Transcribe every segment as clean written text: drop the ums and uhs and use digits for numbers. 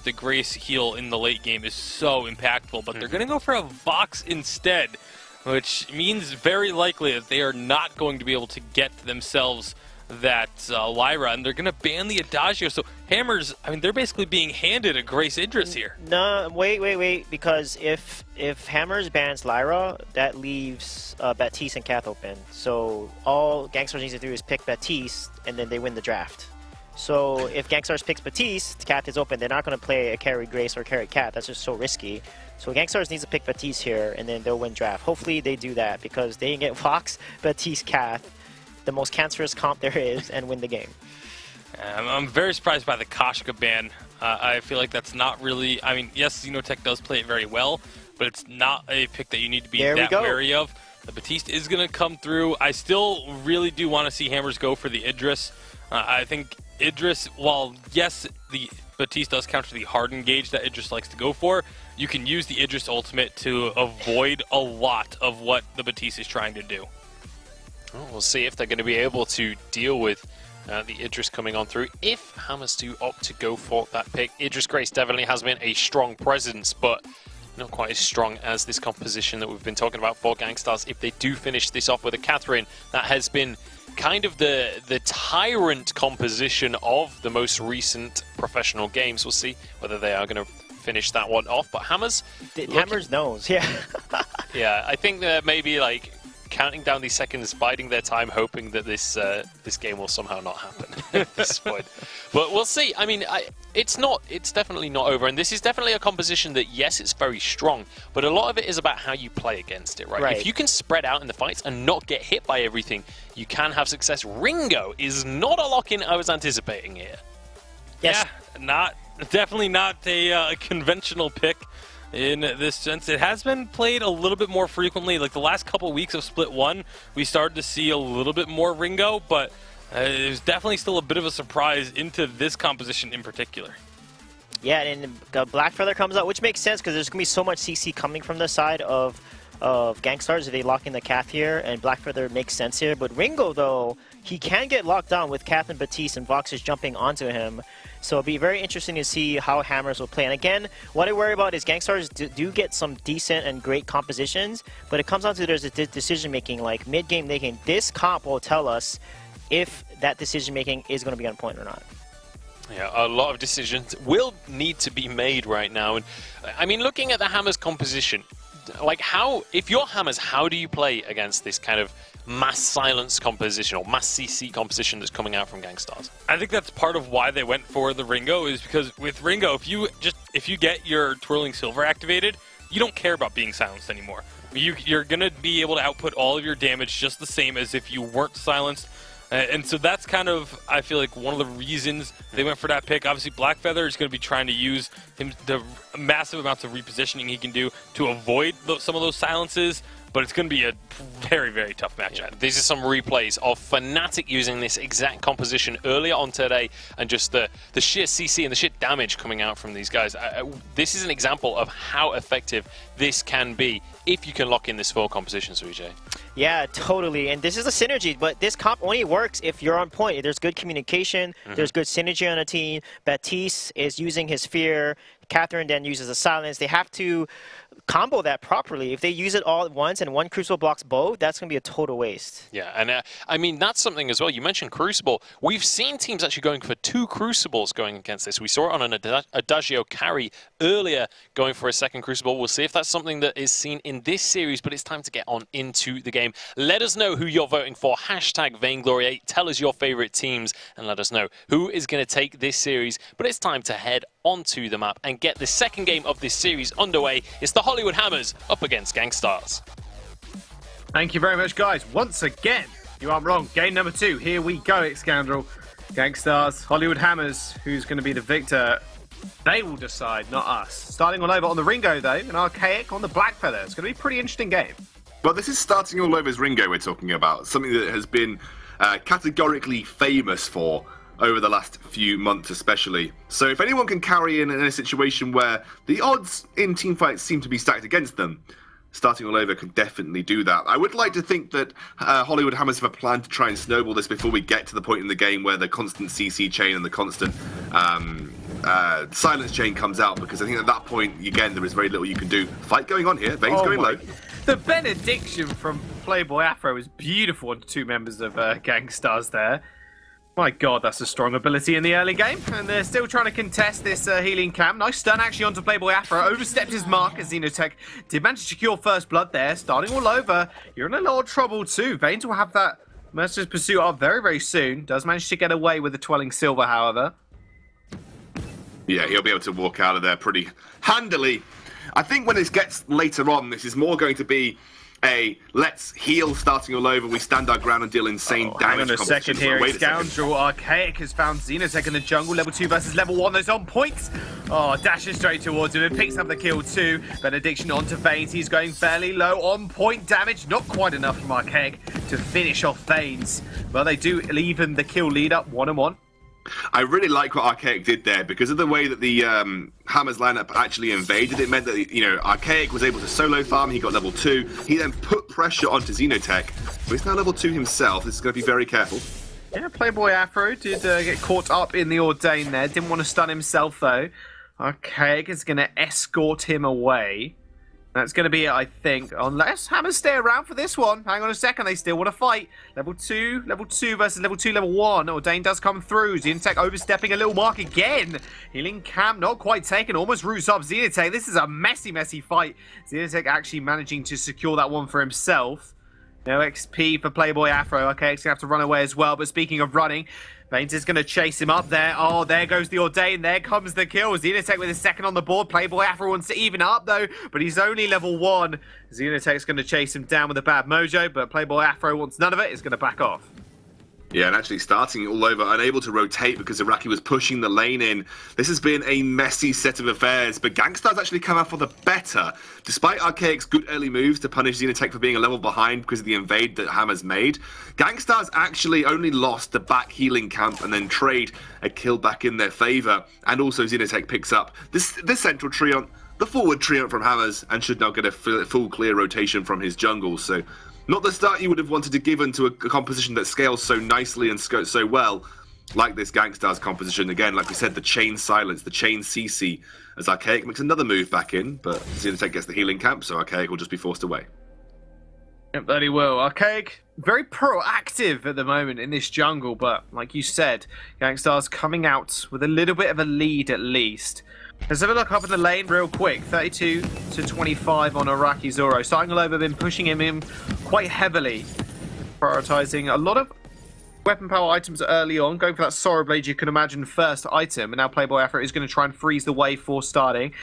the Grace heal in the late game is so impactful, but they're going to go for a Vox instead, which means very likely that they are not going to be able to get themselves that Lyra, and they're going to ban the Adagio. So Hammers, I mean, they're basically being handed a Grace Idris here. No, wait, because if Hammers bans Lyra, that leaves Baptiste and Cath open. So all Gankstars needs to do is pick Baptiste, and then they win the draft. So if Gankstars picks Baptiste, Cath is open. They're not going to play a carry Grace or carry Cath. That's just so risky. So Gankstars needs to pick Baptiste here, and then they'll win draft. Hopefully they do that, because they can get Vox, Baptiste, Cath, the most cancerous comp there is, and win the game. I'm very surprised by the Koshka ban. I feel like that's not really... I mean, yes, Xenotech does play it very well, but it's not a pick that you need to be that wary of. The Baptiste is going to come through. I still really do want to see Hammers go for the Idris. I think Idris, while yes, the Baptiste does counter the hard engage that Idris likes to go for, you can use the Idris ultimate to avoid a lot of what the Baptiste is trying to do. Well, we'll see if they're going to be able to deal with the Idris coming on through. If Hammers do opt to go for that pick, Idris Grace definitely has been a strong presence, but not quite as strong as this composition that we've been talking about for Gankstars. If they do finish this off with a Catherine, that has been kind of the tyrant composition of the most recent professional games. We'll see whether they are going to finish that one off. But Hammers... Hammers knows, yeah. Yeah, I think that maybe like counting down these seconds, biding their time, hoping that this game will somehow not happen at this point. But we'll see. I mean, it's definitely not over, and this is definitely a composition that, yes, it's very strong, but a lot of it is about how you play against it, right? If you can spread out in the fights and not get hit by everything, you can have success. Ringo is not a lock-in I was anticipating here. Yes. Yeah, definitely not a conventional pick. In this sense, it has been played a little bit more frequently. Like the last couple weeks of Split 1, we started to see a little bit more Ringo, but it was definitely still a bit of a surprise into this composition in particular. Yeah, and Black Feather comes out, which makes sense because there's going to be so much CC coming from the side of Gankstars if they lock in the Cath here, and Black Feather makes sense here. But Ringo, though, he can get locked down with Cath and Baptiste and Vox is jumping onto him. So it'll be very interesting to see how Hammers will play. And again, what I worry about is Gankstars do get some decent and great compositions, but it comes down to there's a decision-making, like mid-game, late-game. This comp will tell us if that decision-making is going to be on point or not. Yeah, a lot of decisions will need to be made right now. And I mean, looking at the Hammers composition, like if you're Hammers, how do you play against this kind of mass silence composition or mass CC composition that's coming out from Gankstars? I think that's part of why they went for the Ringo, is because with Ringo, if you get your Twirling Silver activated, you don't care about being silenced anymore. You're going to be able to output all of your damage just the same as if you weren't silenced. And so that's kind of, I feel like, one of the reasons they went for that pick. Obviously, Blackfeather is going to be trying to use the massive amounts of repositioning he can do to avoid some of those silences, but it's going to be a very, very tough matchup. Yeah, these are some replays of Fnatic using this exact composition earlier on today, and just the sheer CC and the sheer damage coming out from these guys. This is an example of how effective this can be if you can lock in this full composition, Suijay. Yeah, totally. And this is a synergy, but this comp only works if you're on point. If there's good communication, there's good synergy on a team. Baptiste is using his fear. Catherine then uses a silence. They have to combo that properly. If they use it all at once and one Crucible blocks both, that's going to be a total waste. Yeah, and I mean, that's something as well. You mentioned Crucible. We've seen teams actually going for 2 Crucibles going against this. We saw it on an Adagio carry earlier, going for a second Crucible. We'll see if that's something that is seen in this series, but it's time to get on into the game. Let us know who you're voting for. Hashtag Vainglory8. Tell us your favorite teams and let us know who is going to take this series. But it's time to head onto the map and get the second game of this series underway. It's the Hollywood Hammers up against Gankstars. Thank you very much, guys. Once again, you aren't wrong. Game number 2. Here we go, X-Scoundrel. Gankstars, Hollywood Hammers. Who's going to be the victor? They will decide, not us. Starting all over on the Ringo, though, and Archaic on the Blackfeather. It's going to be a pretty interesting game. Well, this is starting all over's Ringo we're talking about. Something that has been categorically famous for over the last few months especially. So if anyone can carry in a situation where the odds in teamfights seem to be stacked against them, starting all over can definitely do that. I would like to think that Hollywood Hammers have a plan to try and snowball this before we get to the point in the game where the constant CC chain and the constant silence chain comes out, because I think at that point, again, there is very little you can do. Fight going on here. Vane's going low. The benediction from Playboy Afro is beautiful on two members of Gankstars there. My god, that's a strong ability in the early game. And they're still trying to contest this healing cam. Nice stun actually onto Playboy Afro. Overstepped his mark as Xenotech did manage to secure first blood there. Starting all over. You're in a lot of trouble too. Vanes will have that Mercer's Pursuit up very, very soon. Does manage to get away with the Twirling Silver, however. Yeah, he'll be able to walk out of there pretty handily. I think when this gets later on, this is more going to be a let's heal starting all over. We stand our ground and deal insane damage. Hang on a second here. Scoundrel Archaic has found Xenotech in the jungle. Level 2 versus level 1. Those on points. Oh, dashes straight towards him and picks up the kill too. Benediction onto Vanes. He's going fairly low. On point damage. Not quite enough from Archaic to finish off Vanes. Well, they do even the kill lead up 1-1. I really like what Archaic did there, because of the way that the Hammers lineup actually invaded. It meant that, you know, Archaic was able to solo farm. He got level 2. He then put pressure onto Xenotech, but he's now level 2 himself. This is going to be very careful. Yeah, Playboy Afro did get caught up in the Ordain there. Didn't want to stun himself, though. Archaic is going to escort him away. That's going to be it, I think. Unless Hammers stay around for this one. Hang on a second, they still want to fight. Level 2 versus level 2, level 1. Ordain does come through. Xenotech overstepping a little mark again. Healing Cam not quite taken. Almost roots up Xenotech. This is a messy, messy fight. Xenotech actually managing to secure that one for himself. No XP for Playboy Afro. Okay, he's going to have to run away as well. But speaking of running, Vanes is going to chase him up there. Oh, there goes the Ordain. There comes the kill. Xenotech with his second on the board. Playboy Afro wants to even up, though, but he's only level 1. Xenotech's going to chase him down with a bad mojo, but Playboy Afro wants none of it. He's going to back off. Yeah, and actually starting all over, unable to rotate because Iraqi was pushing the lane in. This has been a messy set of affairs, but Gankstars actually come out for the better. Despite Archaic's good early moves to punish Xenotech for being a level behind because of the invade that Hammers made, Gankstars actually only lost the back healing camp and then trade a kill back in their favour. And also Xenotech picks up this central treant, the forward treant from Hammers, and should now get a full clear rotation from his jungle. So not the start you would have wanted to give into a composition that scales so nicely and scopes so well, like this Gankstars composition. Again, like we said, the chain silence, the chain CC, as Archaic makes another move back in, but Xenotech gets the healing camp, so Archaic will just be forced away. Yep, that he will. Archaic, very proactive at the moment in this jungle, but like you said, Gankstars coming out with a little bit of a lead at least. Let's have a look up in the lane real quick. 32 to 25 on Iraqi Zoro. Starting all over, been pushing him in quite heavily. Prioritizing a lot of weapon power items early on. Going for that Sorrow Blade, you can imagine, first item. And now Playboy Afro is going to try and freeze the way for starting.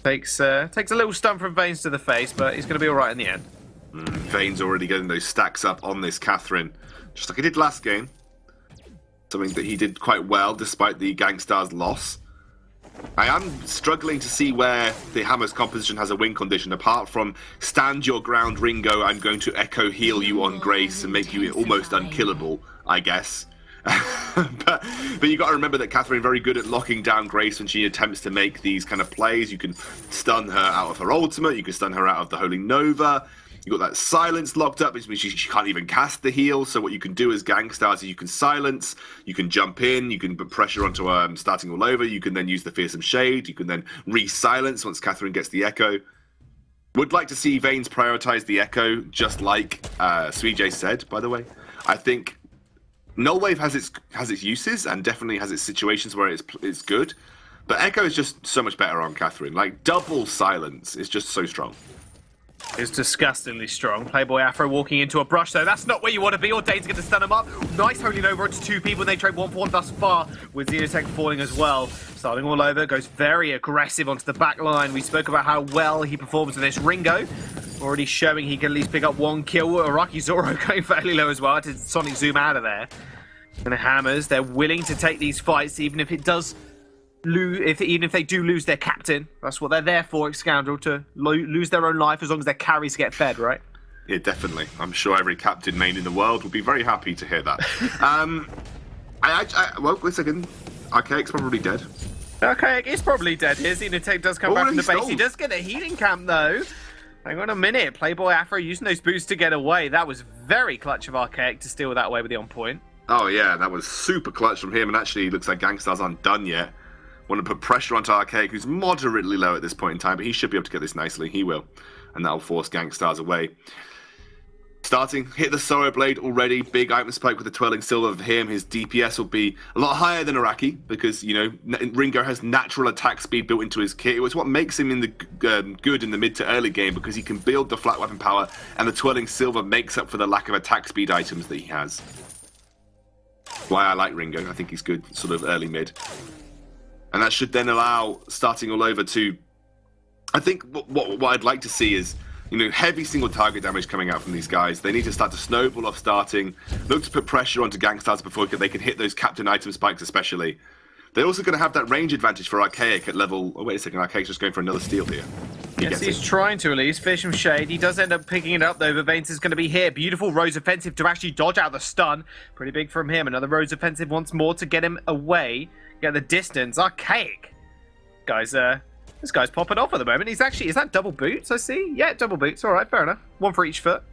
Takes a little stun from Vanes to the face, but he's going to be alright in the end. Vane's already getting those stacks up on this Catherine, just like he did last game. Something that he did quite well despite the Gankstars loss. I am struggling to see where the Hammers composition has a win condition, apart from stand your ground, Ringo, I'm going to echo heal you on Grace and make you almost unkillable, I guess. but you got to remember that Catherine very good at locking down Grace when she attempts to make these kind of plays. You can stun her out of her ultimate, you can stun her out of the Holy Nova. You've got that silence locked up, which means she can't even cast the heal. So what you can do as Gankstars is you can silence, you can jump in, you can put pressure onto starting all over, you can then use the Fearsome Shade, you can then re-silence once Catherine gets the Echo. Would like to see Vanes prioritize the Echo, just like Suijay said, by the way. I think Null Wave has its uses and definitely has its situations where it's good. But Echo is just so much better on Catherine. Like, double silence is just so strong. It's disgustingly strong. Playboy Afro walking into a brush, though. That's not where you want to be. Ordain's going to stun him up. Nice Holy Nova onto two people, and they trade 1-for-1 thus far, with Xenotech falling as well. Starting all over, goes very aggressive onto the back line. We spoke about how well he performs in this. Ringo already showing he can at least pick up one kill. Iraqi Zoro going fairly low as well. To Sonic zoom out of there. And the Hammers, they're willing to take these fights, even if it does even if they do lose their captain. That's what they're there for, Scoundrel, to lose their own life as long as their carries get fed, right? Yeah, definitely. I'm sure every captain main in the world would be very happy to hear that. Well, wait a second. Archaic's probably dead. Archaic is probably dead here. Xenotech does come back from the base. He does get a healing camp, though. Hang on a minute. Playboy Afro using those boots to get away. That was very clutch of Archaic to steal that away with the on point. Oh, yeah, that was super clutch from him. And actually, it looks like Gankstars aren't done yet. Want to put pressure onto Archaic, who's moderately low at this point in time, but he should be able to get this nicely. He will. And that'll force Gankstars away. Starting, hit the Sorrow Blade already. Big item spike with the Twirling Silver for him. His DPS will be a lot higher than Araki because, you know, Ringo has natural attack speed built into his kit. It was what makes him in the good in the mid to early game because he can build the flat weapon power, and the Twirling Silver makes up for the lack of attack speed items that he has. Why I like Ringo. I think he's good sort of early mid. And that should then allow starting all over to... I think what I'd like to see is, you know, heavy single target damage coming out from these guys. They need to start to snowball off starting, look to put pressure onto Gankstars before they can hit those captain item spikes especially. They're also going to have that range advantage for Archaic at level... Oh, wait a second, Archaic's just going for another steal here. Yes, he's trying to at least. Fish from Shade. He does end up picking it up though, but Vanes is going to be here. Beautiful Rose offensive to actually dodge out the stun. Pretty big from him. Another Rose offensive once more to get him away. Get the distance. Archaic. Guys, this guy's popping off at the moment. He's actually... Is that double boots, I see? Yeah, double boots. All right, fair enough. One for each foot.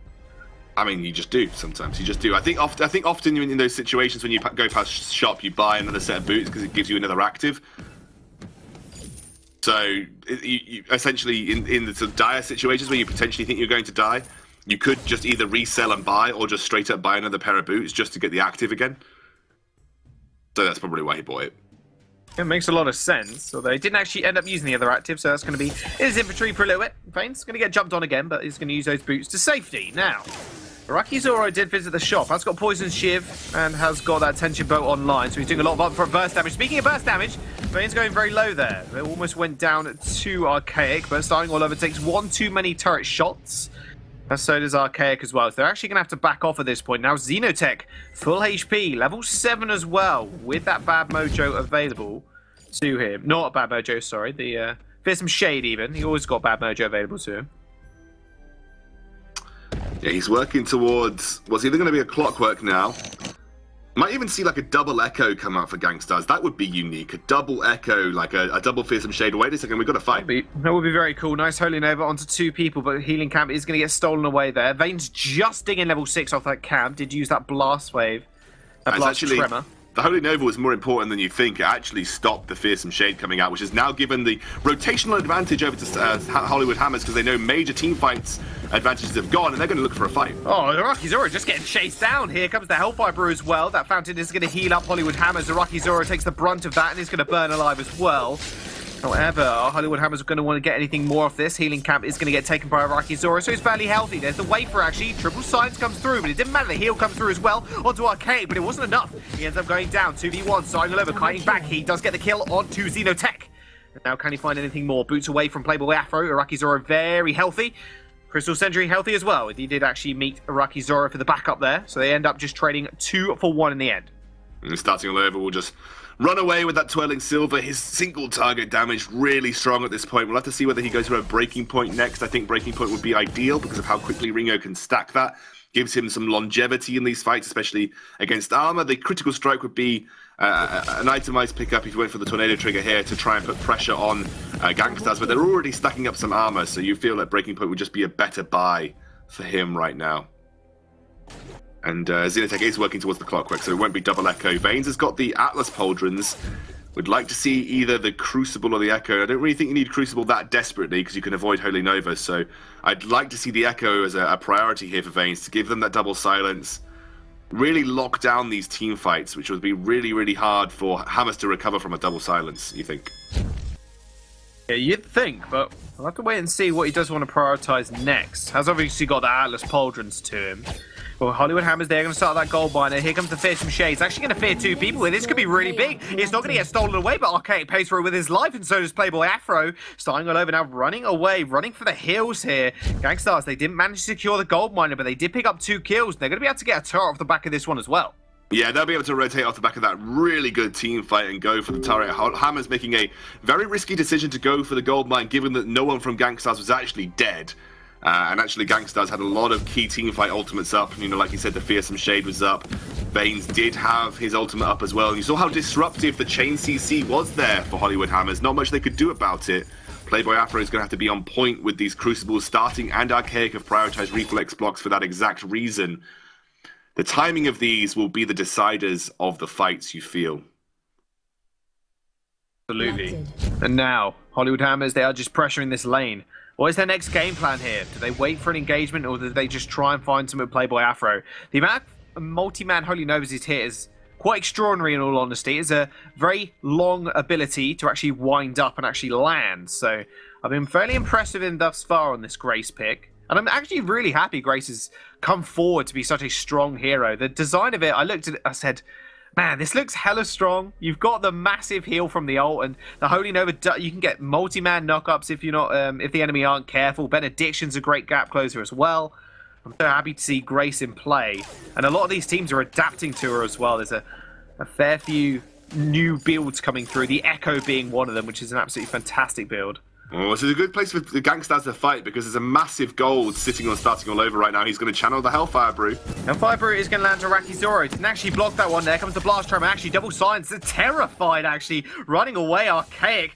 I mean, you just do sometimes. You just do. I think often in those situations when you go past shop, you buy another set of boots because it gives you another active. So, you essentially, in the sort of dire situations where you potentially think you're going to die, you could just either resell and buy or just straight up buy another pair of boots just to get the active again. So that's probably why he bought it. It makes a lot of sense, although he didn't actually end up using the other active, so that's going to be in his inventory for a little bit. Vane's going to get jumped on again, but he's going to use those boots to safety. Now, Araki Zoro did visit the shop, has got Poison Shiv, and has got that Tension Boat online, so he's doing a lot of upfront burst damage. Speaking of burst damage, Vane's going very low there. It almost went down to Archaic, but starting all over takes one too many turret shots. And so does Archaic as well. So they're actually going to have to back off at this point. Now Xenotech, full HP, level 7 as well, with that Bad Mojo available to him. Not Bad Mojo, sorry. The Fearsome Shade even. He always got Bad Mojo available to him. Yeah, he's working towards what's either going to be a Clockwork now. Might even see like a double Echo come out for Gankstars. That would be unique. A double Echo, like a double Fearsome Shade. Wait a second, we've got to fight. That would be very cool. Nice Holy Nova onto 2 people, but Healing Camp is going to get stolen away there. Vane's just digging level 6 off that camp. Did use that Blast Wave. That Blast Tremor. The Holy Nova was more important than you think. It actually stopped the Fearsome Shade coming out, which has now given the rotational advantage over to Hollywood Hammers because they know major team fights advantages have gone, and they're going to look for a fight. Oh, Araki Zoro just getting chased down. Here comes the Hellfire Brew as well. That fountain is going to heal up Hollywood Hammers. Araki Zoro takes the brunt of that and is going to burn alive as well. However, Hollywood Hammers are going to want to get anything more off this. Healing Camp is going to get taken by Araki Zoro, so he's fairly healthy. There's the wave for actually. Triple Silence comes through, but it didn't matter. The heal comes through as well onto Arcade, but it wasn't enough. He ends up going down. 2v1, starting all over, kiting back. He does get the kill onto Xenotech. Now, can he find anything more? Boots away from Playboy Afro. Araki Zoro very healthy. Crystal Sentry healthy as well. He did actually meet Araki Zoro for the backup there, so they end up just trading 2 for 1 in the end. And starting all over, we'll just run away with that Twirling Silver. His single target damage really strong at this point. We'll have to see whether he goes for a Breaking Point next. I think Breaking Point would be ideal because of how quickly Ringo can stack that. Gives him some longevity in these fights, especially against armor. The Critical Strike would be an itemized pickup if you went for the Tornado Trigger here to try and put pressure on Gankstars, but they're already stacking up some armor, so you feel that Breaking Point would just be a better buy for him right now. And Xenotech is working towards the Clockwork, so it won't be double Echo. Vanes has got the Atlas Pauldrons. Would like to see either the Crucible or the Echo. I don't really think you need Crucible that desperately because you can avoid Holy Nova, so I'd like to see the Echo as a priority here for Vanes to give them that double silence. Really lock down these team fights, which would be really, really hard for Hammers to recover from a double silence, you think? Yeah, you'd think, but I'll have to wait and see what he does want to prioritize next. Has obviously got the Atlas Pauldrons to him. Well, Hollywood Hammers, they're going to start that gold miner. Here comes the Fearsome Shade. It's actually going to fear 2 people. This could be really big. It's not going to get stolen away, but Archaic pays for it with his life, and so does Playboy Afro. Starting all over now, running away, running for the hills here. Gankstars, they didn't manage to secure the gold miner, but they did pick up 2 kills. They're going to be able to get a turret off the back of this one as well. Yeah, they'll be able to rotate off the back of that really good team fight and go for the turret. Hammer's making a very risky decision to go for the gold mine, given that no one from Gankstars was actually dead. And actually, Gankstars had a lot of key teamfight ultimates up. You know, like you said, the Fearsome Shade was up. Vanes did have his ultimate up as well. And you saw how disruptive the Chain CC was there for Hollywood Hammers. Not much they could do about it. Playboy Afro is going to have to be on point with these Crucibles. Starting and Archaic have prioritized reflex blocks for that exact reason. The timing of these will be the deciders of the fights, you feel. Absolutely. And now, Hollywood Hammers, they are just pressuring this lane. What is their next game plan here? Do they wait for an engagement, or do they just try and find some with Playboy Afro? The amount of multi-man Holy Novas he's hit is quite extraordinary, in all honesty. It's a very long ability to actually wind up and actually land. So I've been fairly impressed with him thus far on this Grace pick. And I'm actually really happy Grace has come forward to be such a strong hero. The design of it, I looked at it, I said, man, this looks hella strong. You've got the massive heal from the ult, and the Holy Nova, you can get multi-man knockups if you're not, if the enemy aren't careful. Benediction's a great gap closer as well. I'm so happy to see Grace in play. And a lot of these teams are adapting to her as well. There's a fair few new builds coming through, the Echo being one of them, which is an absolutely fantastic build. Oh, this is a good place for the Gankstars to fight, because there's a massive gold sitting on starting all over right now. He's going to channel the Hellfire Brew. Hellfire Brew is going to land to Raki Zoro. Didn't actually block that one. There comes the Blast Tremor. Actually, double silence. They're terrified, actually. Running away, Archaic.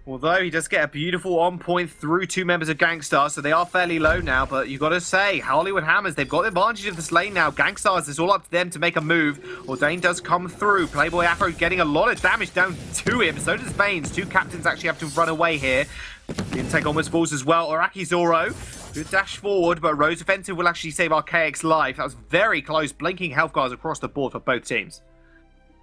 Although he does get a beautiful on-point through two members of Gankstars, so they are fairly low now. But you've got to say, Hollywood Hammers, they've got the advantage of this lane now. Gankstars, it's all up to them to make a move. Ordain does come through. Playboy Afro getting a lot of damage down to him. So does Vanes. Two captains actually have to run away here. The intake almost falls as well. Araki Zoro, good dash forward, but Rose Offensive will actually save Archaic's life. That was very close. Blinking health guards across the board for both teams.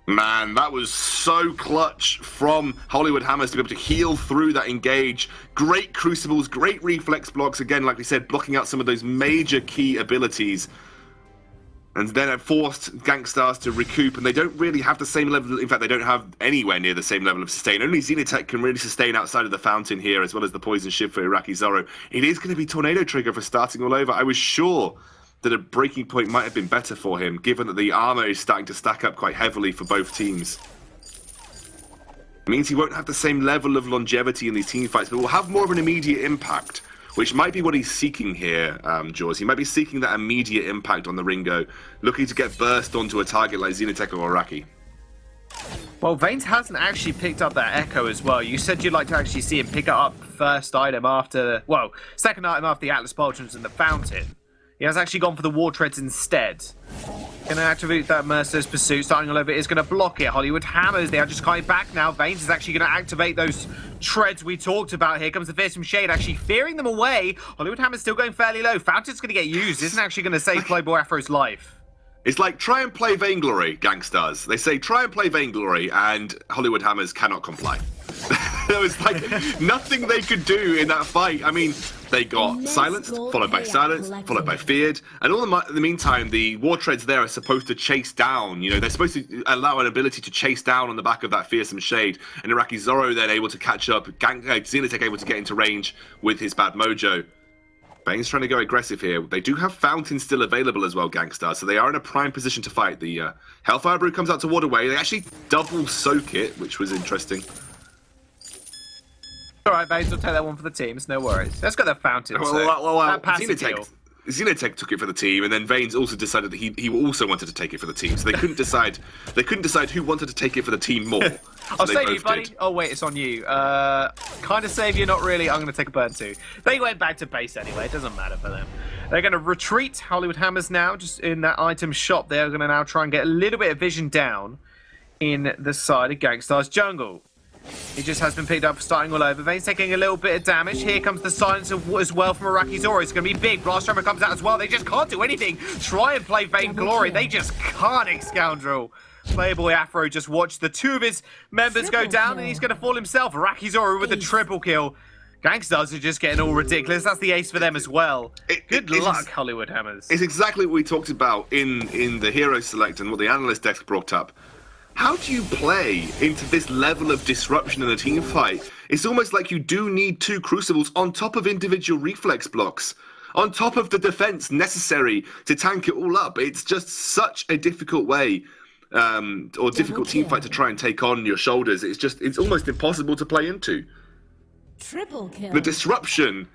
Man, that was so clutch from Hollywood Hammers to be able to heal through that engage. Great crucibles, great reflex blocks. Again, like we said, blocking out some of those major key abilities. And then it forced Gankstars to recoup, and they don't really have the same level. In fact, they don't have anywhere near the same level of sustain. Only Xenotech can really sustain outside of the fountain here, as well as the Poison Shiv for Iraqi Zoro. It is going to be Tornado Trigger for starting all over. I was sure that a breaking point might have been better for him, given that the armor is starting to stack up quite heavily for both teams. It means he won't have the same level of longevity in these team fights, but will have more of an immediate impact, which might be what he's seeking here, Jaws. He might be seeking that immediate impact on the Ringo, looking to get burst onto a target like Xenotech or Araki. Well, Vanes hasn't actually picked up that Echo as well. You said you'd like to actually see him pick it up first item after, well, second item after the Atlas Pauldrons and the Fountain. He has actually gone for the War Treads instead. Going to activate that Mercer's Pursuit. Starting all over is going to block it. Hollywood Hammers, they are just coming back now. Vanes is actually going to activate those treads we talked about. Here comes the Fearsome Shade, actually fearing them away. Hollywood Hammers still going fairly low. Fountain's going to get used. Isn't actually going to save Playboy Afro's life. It's like, try and play Vainglory, Gankstars. They say, try and play Vainglory, and Hollywood Hammers cannot comply. There was like nothing they could do in that fight. I mean, they got silenced, followed by silenced, followed by feared, and all in the meantime, the War Treads there are supposed to chase down. You know, they're supposed to allow an ability to chase down on the back of that Fearsome Shade, and Iraqi Zoro then able to catch up, Xenotech able to get into range with his bad mojo. Bane's trying to go aggressive here. They do have Fountain still available as well, Gankstars, so they are in a prime position to fight. The Hellfire Brew comes out to ward away. They actually double soak it, which was interesting. Alright, Banes, we'll take that one for the teams, no worries. Let's go the Fountain. Xenotech took it for the team, and then Vanes also decided that he also wanted to take it for the team. So they couldn't decide. They couldn't decide who wanted to take it for the team more. So I'll save you, buddy. Did. Oh wait, it's on you. Kind of save you, not really. I'm going to take a burn too. They went back to base anyway. It doesn't matter for them. They're going to retreat. Hollywood Hammers now, just in that item shop. They're going to now try and get a little bit of vision down in the side of Gankstars Jungle. He just has been picked up for starting all over. Vane's taking a little bit of damage. Here comes the silence as well from Iraqi Zoro. It's going to be big. Blast Tremor comes out as well. They just can't do anything. Try and play Vainglory. They just can't, Scoundrel. Playboy Afro just watched the two of his members go down, and he's going to fall himself. Iraqi Zoro with the triple kill. Gankstars are just getting all ridiculous. That's the ace for them as well. Good luck, Hollywood Hammers. It's exactly what we talked about in the Hero Select and what the Analyst desk brought up. How do you play into this level of disruption in a team fight? It's almost like you do need two Crucibles on top of individual reflex blocks, on top of the defense necessary to tank it all up. It's just such a difficult way, or difficult team fight to try and take on your shoulders. It's almost impossible to play into. Triple kill. The disruption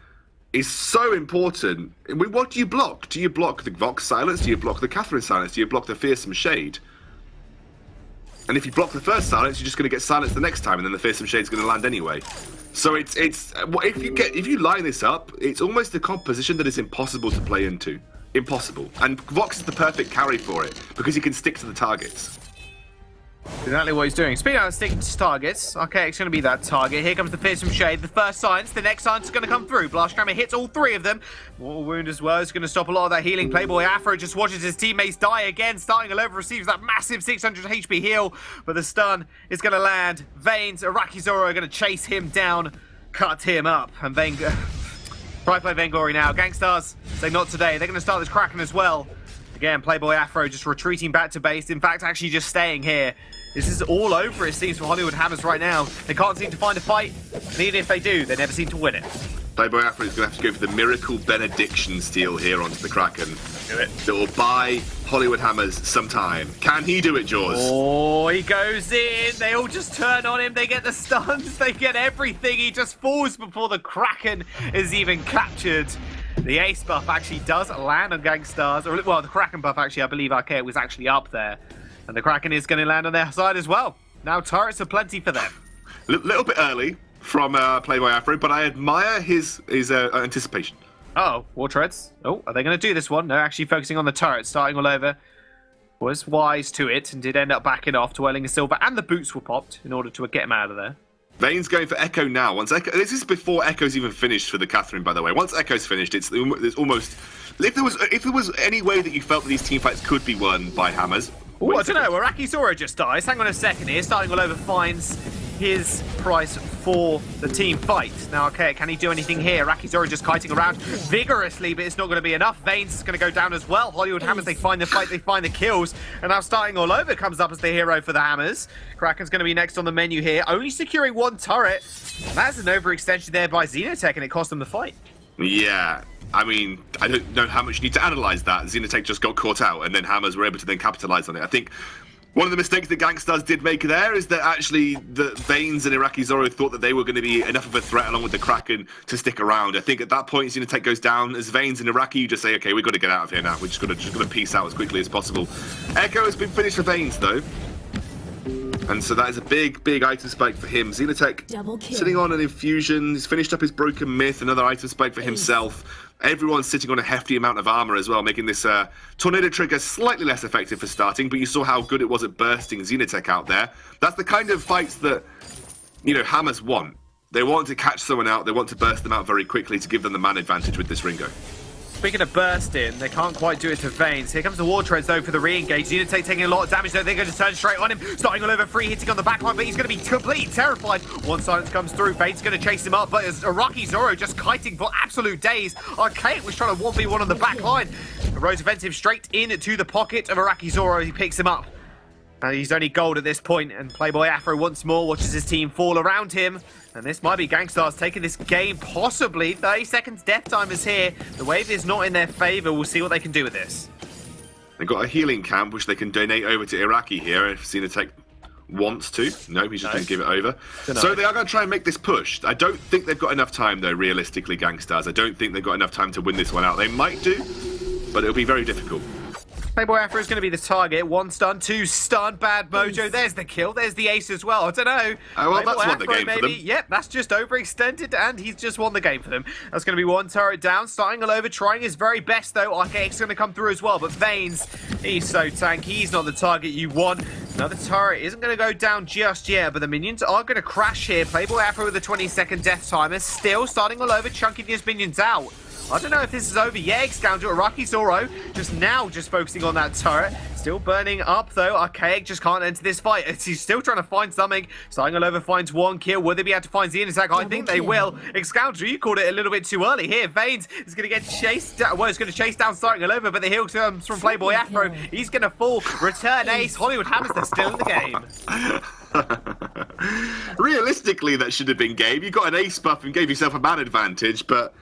is so important. What do you block? Do you block the Vox Silence? Do you block the Catherine Silence? Do you block the Fearsome Shade? And if you block the first silence, you're just going to get silenced the next time, and then the Fearsome Shade's going to land anyway. So if you line this up, it's almost a composition that is impossible to play into. Impossible. And Vox is the perfect carry for it, because he can stick to the targets. Exactly what he's doing. Speaking of sticking to targets, okay, it's going to be that target. Here comes the Fearsome Shade. The first science, the next science is going to come through. Blast Hammer hits all three of them. Mortal Wound as well is going to stop a lot of that healing. Playboy Afro just watches his teammates die again. Starting all over, receives that massive 600 HP heal, but the stun is going to land. Veins, Araki Zoro are going to chase him down, cut him up, and try play Vainglory now. Gankstars say not today. They're going to start this Kraken as well. Again, Playboy Afro just retreating back to base. In fact, actually just staying here. This is all over, it seems, for Hollywood Hammers right now. They can't seem to find a fight, and even if they do, they never seem to win it. Playboy Afro is going to have to go for the Miracle Benediction steal here onto the Kraken. Do it. That will buy Hollywood Hammers some time. Can he do it, Jaws? Oh, he goes in. They all just turn on him. They get the stuns. They get everything. He just falls before the Kraken is even captured. The ace buff actually does land on Gankstars. Or, well, the Kraken buff actually, I believe Arcade was actually up there. And the Kraken is going to land on their side as well. Now turrets are plenty for them. Little bit early from Playboy Afro, but I admire his anticipation. Uh-oh, War Treads. Oh, are they going to do this one? No, actually focusing on the turret, starting all over. Was wise to it and did end up backing off, twirling a silver, and the boots were popped in order to get him out of there. Vane's going for Echo now. Once Echo, this is before Echo's even finished for the Catherine, by the way. Once Echo's finished, it's almost. If there was any way that you felt that these teamfights could be won by Hammers. Oh, I don't know. Araki Zoro just dies. Hang on a second here. Starting all over finds his price for the team fight. Now, okay, can he do anything here? Araki Zoro just kiting around vigorously, but it's not going to be enough. Vanes is going to go down as well. Hollywood Hammers, they find the fight, they find the kills. And now starting all over comes up as the hero for the Hammers. Kraken's going to be next on the menu here, only securing one turret. And that's an overextension there by Xenotech, and it cost them the fight. Yeah. I mean, I don't know how much you need to analyze that. Xenotech just got caught out, and then Hammers were able to then capitalize on it. I think one of the mistakes that Gankstars did make there is that actually the Vanes and Araki Zoro thought that they were going to be enough of a threat along with the Kraken to stick around. I think at that point, Xenotech goes down. As Vanes and Araki, you just say, okay, we've got to get out of here now. We're just got to peace out as quickly as possible. Echo has been finished for Vanes, though. And so that is a big, big item spike for him. Xenotech sitting on an infusion. He's finished up his broken myth, another item spike for himself. Everyone's sitting on a hefty amount of armor as well, making this tornado trigger slightly less effective for starting, but you saw how good it was at bursting Xenotech out there. That's the kind of fights that, you know, Hammers want. They want to catch someone out, they want to burst them out very quickly to give them the man advantage with this Ringo. Speaking of bursting, they can't quite do it to Vanes. Here comes the War Treads, though, for the re-engage. Xenotech taking a lot of damage, though. They're going to turn straight on him. Starting all over, free hitting on the backline, but he's going to be completely terrified. One silence comes through. Vane's going to chase him up, but as Araki Zoro just kiting for absolute days. Arcade was trying to 1v1 on the backline. Rose offensive straight into the pocket of Araki Zoro. He picks him up. He's only gold at this point, and Playboy Afro once more watches his team fall around him. And this might be Gankstars taking this game, possibly. 30 seconds death time is here. The wave is not in their favor. We'll see what they can do with this. They've got a healing camp, which they can donate over to Iraqi here if Xenotech wants to. No, he's just going to give it over. So they are going to try and make this push. I don't think they've got enough time, though, realistically, Gankstars. I don't think they've got enough time to win this one out. They might do, but it'll be very difficult. Playboy Afro is going to be the target. One stun, two stun, bad mojo. There's the kill. There's the ace as well. I don't know. Oh, well, Playboy that's won the Afro, game maybe. for them. Yep, that's just overextended, and he's just won the game for them. That's going to be one turret down. Starting all over, trying his very best, though. Archaic's going to come through as well, but Vanes, he's so tanky. He's not the target you want. Another turret isn't going to go down just yet, but the minions are going to crash here. Playboy Afro with a 20-second death timer. Still starting all over, chunking his minions out. I don't know if this is over yet. Scoundrel Araki Zoro just focusing on that turret. Still burning up, though. Archaic just can't enter this fight. He's still trying to find something. Starting all over finds one kill. Will they be able to find Xenotech? I think they will. Scoundrel, you called it a little bit too early here. Vanes is going to get chased down. Well, he's going to chase down Starting all over, but the heal comes from Playboy Afro. He's going to fall. Return ace. Hollywood Hammers, they're still in the game. Realistically, that should have been game. You got an ace buff and gave yourself a man advantage, but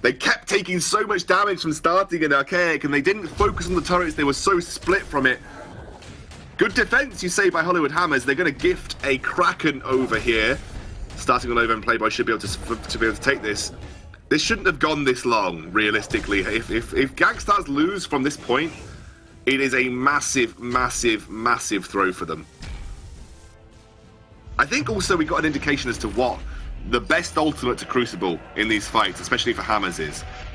they kept taking so much damage from starting in Archaic, and they didn't focus on the turrets. They were so split from it. Good defense, you say, by Hollywood Hammers. They're going to gift a Kraken over here. Starting all over, and Playboy should be able to take this. This shouldn't have gone this long, realistically. If Gankstars lose from this point, it is a massive, massive, massive throw for them. I think also we got an indication as to what the best ultimate to Crucible in these fights, especially for Hammers,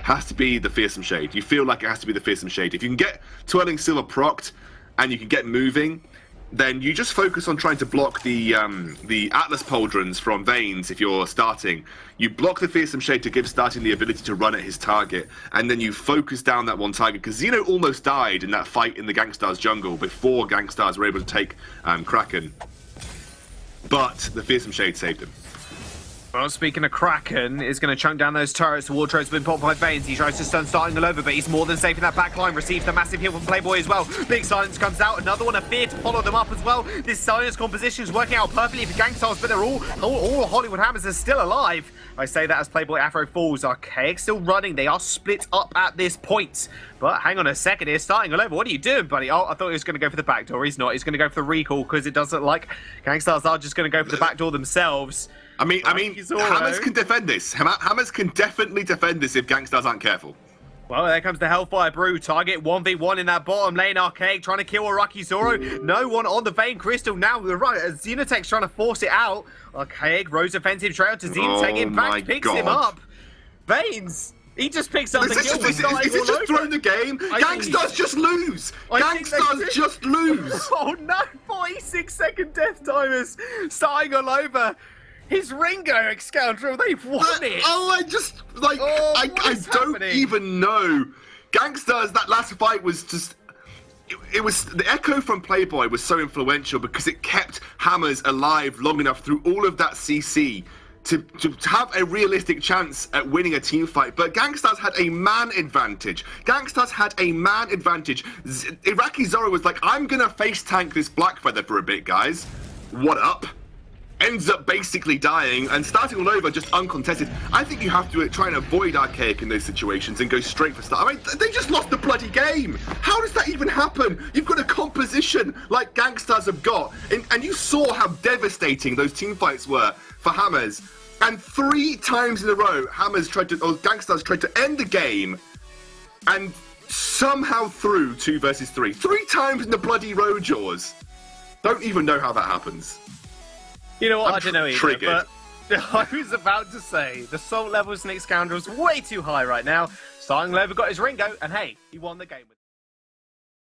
has to be the Fearsome Shade. You feel like it has to be the Fearsome Shade. If you can get Twirling Silver procced and you can get moving, then you just focus on trying to block the Atlas Pauldrons from Veins if you're starting. You block the Fearsome Shade to give starting the ability to run at his target, and then you focus down that one target, because Xeno almost died in that fight in the Gankstars jungle before Gankstars were able to take Kraken. But the Fearsome Shade saved him. Well, speaking of Kraken, is going to chunk down those turrets. The Wardrobe's been popped by Veins. He tries to stun starting all over, but he's more than safe in that back line. Receives the massive heal from Playboy as well. Big Silence comes out. Another one, a Fear to follow them up as well. This Silence composition is working out perfectly for Gankstars, but they're all Hollywood Hammers are still alive. I say that as Playboy Afro falls. Archaic still running. They are split up at this point. But hang on a second here, starting all over. What are you doing, buddy? Oh, I thought he was going to go for the back door. He's not. He's going to go for the recall, because it doesn't look like Gankstars are just going to go for the back door themselves. I mean, Hammers can defend this. Hammers can definitely defend this if Gankstars aren't careful. Well, there comes the Hellfire Brew. Target 1v1 in that bottom lane. Archaic trying to kill Araki Zoro. No one on the Vein Crystal now. Right, Xenotech's trying to force it out. Archaic, Rose offensive trail to Xenotech. In fact, picks him up. Veins. He just picks up the kill. Is it just throwing the game? Gankstars just lose. Gankstars just lose. Oh no, 46-second death timers starting all over. His Ringo Scoundrel, they've won it. I just, like, I don't even know. Gankstars, that last fight was just, it was, the echo from Playboy was so influential because it kept Hammers alive long enough through all of that CC to have a realistic chance at winning a team fight. But Gankstars had a man advantage. Gankstars had a man advantage. Iraqi Zoro was like, I'm going to face tank this Blackfeather for a bit, guys. What up? Ends up basically dying and starting all over just uncontested. I think you have to try and avoid Archaic in those situations and go straight for start. I mean, they just lost the bloody game. How does that even happen? You've got a composition like Gankstars have got, and you saw how devastating those team fights were for Hammers. And 3 times in a row, Gankstars tried to end the game and somehow threw 2 versus 3. 3 times in the bloody road jaws. Don't even know how that happens. You know what? I don't know either, triggered. But I was about to say the salt level of Snake Scoundrel's way too high right now. Starting Lever got his Ringo, and hey, he won the game with